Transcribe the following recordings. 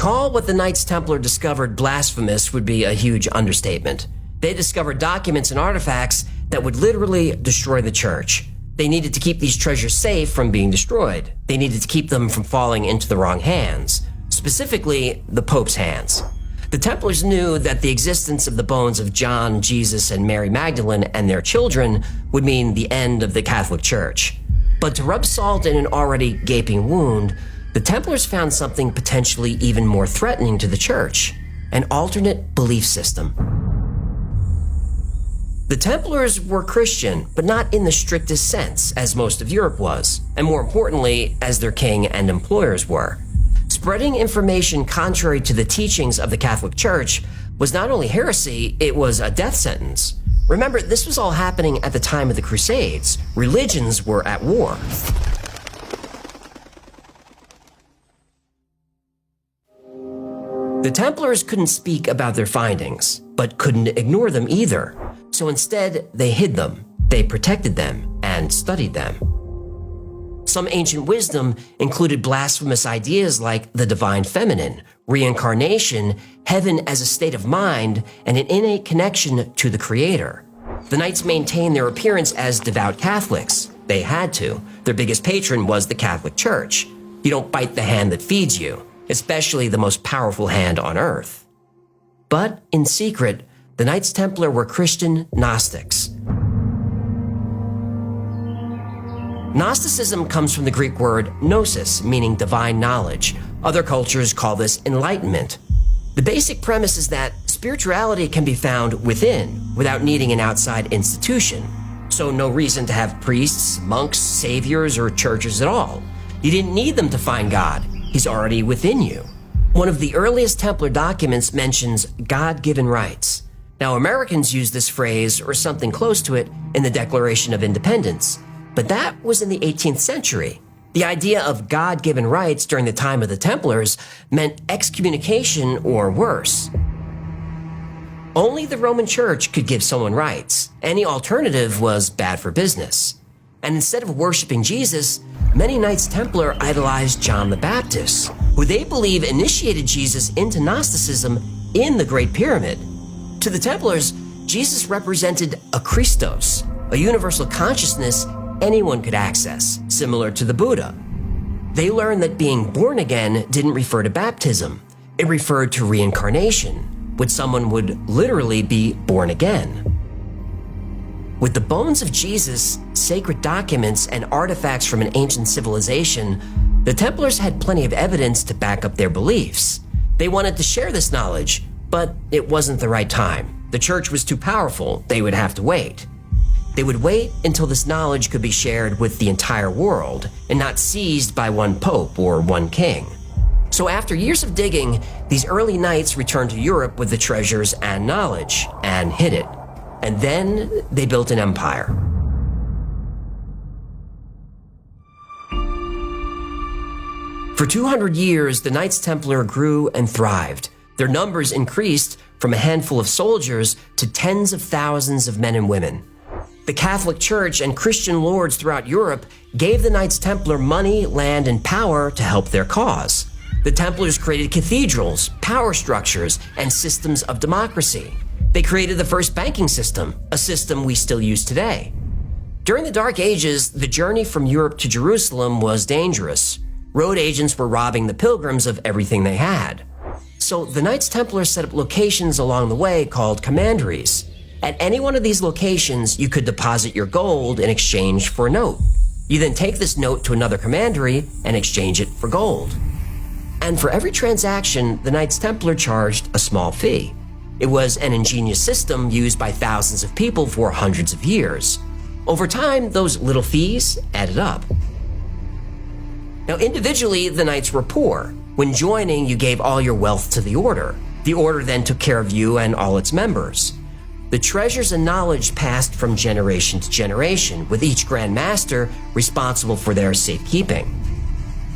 call what the Knights Templar discovered blasphemous would be a huge understatement. They discovered documents and artifacts that would literally destroy the church. They needed to keep these treasures safe from being destroyed. They needed to keep them from falling into the wrong hands, specifically the Pope's hands. The Templars knew that the existence of the bones of John, Jesus, and Mary Magdalene and their children would mean the end of the Catholic Church. But to rub salt in an already gaping wound, the Templars found something potentially even more threatening to the Church: an alternate belief system. The Templars were Christian, but not in the strictest sense, as most of Europe was, and more importantly, as their king and employers were. Spreading information contrary to the teachings of the Catholic Church was not only heresy, it was a death sentence. Remember, this was all happening at the time of the Crusades. Religions were at war. The Templars couldn't speak about their findings, but couldn't ignore them either. So instead, they hid them, they protected them, and studied them. Some ancient wisdom included blasphemous ideas like the divine feminine, reincarnation, heaven as a state of mind, and an innate connection to the Creator. The Knights maintained their appearance as devout Catholics. They had to. Their biggest patron was the Catholic Church. You don't bite the hand that feeds you, especially the most powerful hand on earth. But in secret, the Knights Templar were Christian Gnostics. Gnosticism comes from the Greek word gnosis, meaning divine knowledge. Other cultures call this enlightenment. The basic premise is that spirituality can be found within, without needing an outside institution. So no reason to have priests, monks, saviors, or churches at all. You didn't need them to find God. He's already within you. One of the earliest Templar documents mentions God-given rights. Now, Americans use this phrase, or something close to it, in the Declaration of Independence. But that was in the 18th century. The idea of God-given rights during the time of the Templars meant excommunication or worse. Only the Roman Church could give someone rights. Any alternative was bad for business. And instead of worshiping Jesus, many Knights Templar idolized John the Baptist, who they believe initiated Jesus into Gnosticism in the Great Pyramid. To the Templars, Jesus represented a Christos, a universal consciousness anyone could access, similar to the Buddha. They learned that being born again didn't refer to baptism. It referred to reincarnation, when someone would literally be born again. With the bones of Jesus, sacred documents, and artifacts from an ancient civilization, the Templars had plenty of evidence to back up their beliefs. They wanted to share this knowledge, but it wasn't the right time. The church was too powerful. They would have to wait. They would wait until this knowledge could be shared with the entire world and not seized by one pope or one king. So after years of digging, these early knights returned to Europe with the treasures and knowledge and hid it. And then they built an empire. For 200 years, the Knights Templar grew and thrived. Their numbers increased from a handful of soldiers to tens of thousands of men and women. The Catholic Church and Christian lords throughout Europe gave the Knights Templar money, land, and power to help their cause. The Templars created cathedrals, power structures, and systems of democracy. They created the first banking system, a system we still use today. During the Dark Ages, the journey from Europe to Jerusalem was dangerous. Road agents were robbing the pilgrims of everything they had. So the Knights Templar set up locations along the way called commanderies. At any one of these locations, you could deposit your gold in exchange for a note. You then take this note to another commandery and exchange it for gold. And for every transaction, the Knights Templar charged a small fee. It was an ingenious system used by thousands of people for hundreds of years. Over time, those little fees added up. Now, individually, the Knights were poor. When joining, you gave all your wealth to the order. The order then took care of you and all its members. The treasures and knowledge passed from generation to generation, with each Grand Master responsible for their safekeeping.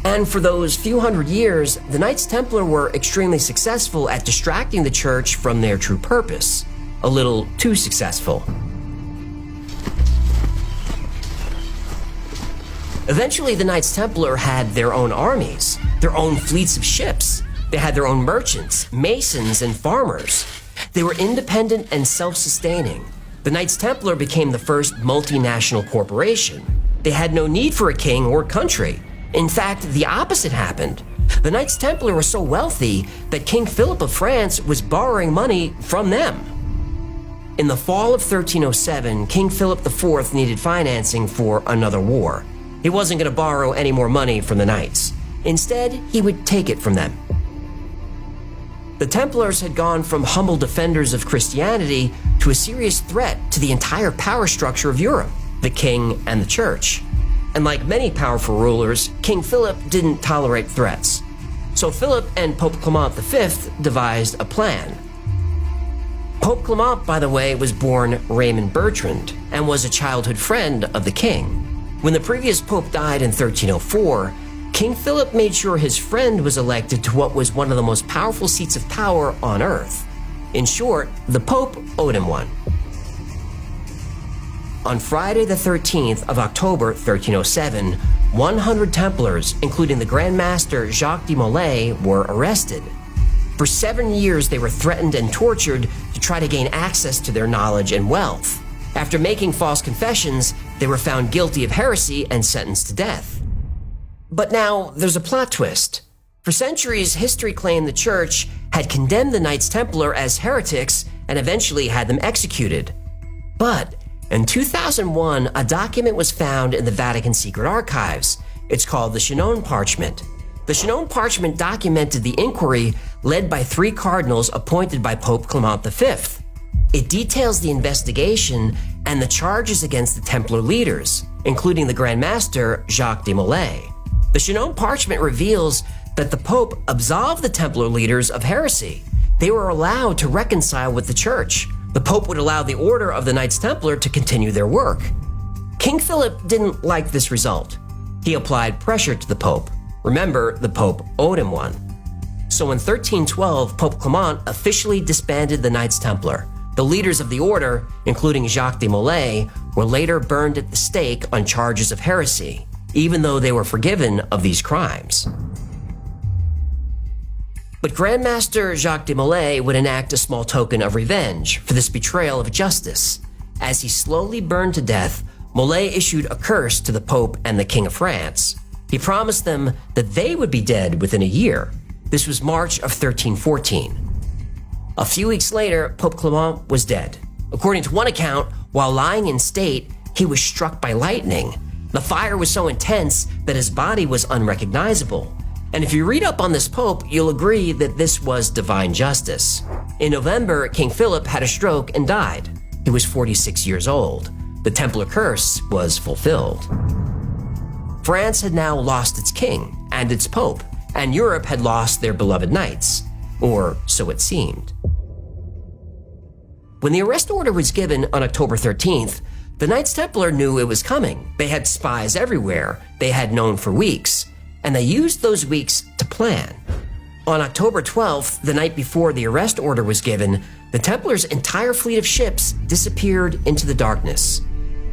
And for those few hundred years, the Knights Templar were extremely successful at distracting the church from their true purpose. A little too successful. Eventually, the Knights Templar had their own armies, their own fleets of ships. They had their own merchants, masons, and farmers. They were independent and self-sustaining. The Knights Templar became the first multinational corporation. They had no need for a king or country. In fact, the opposite happened. The Knights Templar were so wealthy that King Philip of France was borrowing money from them. In the fall of 1307, King Philip IV needed financing for another war. He wasn't going to borrow any more money from the Knights. Instead, he would take it from them. The Templars had gone from humble defenders of Christianity to a serious threat to the entire power structure of Europe, the king and the church. And like many powerful rulers, King Philip didn't tolerate threats. So Philip and Pope Clement V devised a plan. Pope Clement, by the way, was born Raymond Bertrand and was a childhood friend of the king. When the previous pope died in 1304, King Philip made sure his friend was elected to what was one of the most powerful seats of power on earth. In short, the Pope owed him one. On Friday the 13th of October 1307, 100 Templars, including the Grand Master Jacques de Molay, were arrested. For 7 years, they were threatened and tortured to try to gain access to their knowledge and wealth. After making false confessions, they were found guilty of heresy and sentenced to death. But now, there's a plot twist. For centuries, history claimed the Church had condemned the Knights Templar as heretics and eventually had them executed. But in 2001, a document was found in the Vatican secret archives. It's called the Chinon Parchment. The Chinon Parchment documented the inquiry led by 3 cardinals appointed by Pope Clement V. It details the investigation and the charges against the Templar leaders, including the Grand Master Jacques de Molay. The Chinon Parchment reveals that the Pope absolved the Templar leaders of heresy. They were allowed to reconcile with the Church. The Pope would allow the Order of the Knights Templar to continue their work. King Philip didn't like this result. He applied pressure to the Pope. Remember, the Pope owed him one. So in 1312, Pope Clement officially disbanded the Knights Templar. The leaders of the order, including Jacques de Molay, were later burned at the stake on charges of heresy, even though they were forgiven of these crimes. But Grand Master Jacques de Molay would enact a small token of revenge for this betrayal of justice. As he slowly burned to death, Molay issued a curse to the Pope and the King of France. He promised them that they would be dead within a year. This was March of 1314. A few weeks later, Pope Clement was dead. According to one account, while lying in state, he was struck by lightning. The fire was so intense that his body was unrecognizable. And if you read up on this pope, you'll agree that this was divine justice. In November, King Philip had a stroke and died. He was 46 years old. The Templar curse was fulfilled. France had now lost its king and its pope, and Europe had lost their beloved knights, or so it seemed. When the arrest order was given on October 13th, the Knights Templar knew it was coming. They had spies everywhere. They had known for weeks, and they used those weeks to plan. On October 12th, the night before the arrest order was given, the Templars' entire fleet of ships disappeared into the darkness.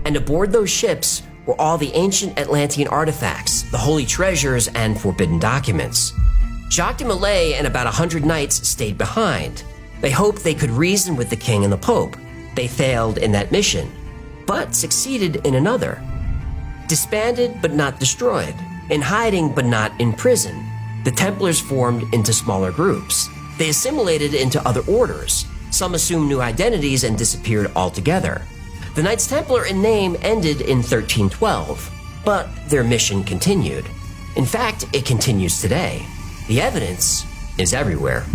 And aboard those ships were all the ancient Atlantean artifacts, the holy treasures, and forbidden documents. Jacques de Molay and about 100 knights stayed behind. They hoped they could reason with the king and the pope. They failed in that mission, but succeeded in another. Disbanded but not destroyed, in hiding but not in prison, the Templars formed into smaller groups. They assimilated into other orders. Some assumed new identities and disappeared altogether. The Knights Templar in name ended in 1312, but their mission continued. In fact, it continues today. The evidence is everywhere.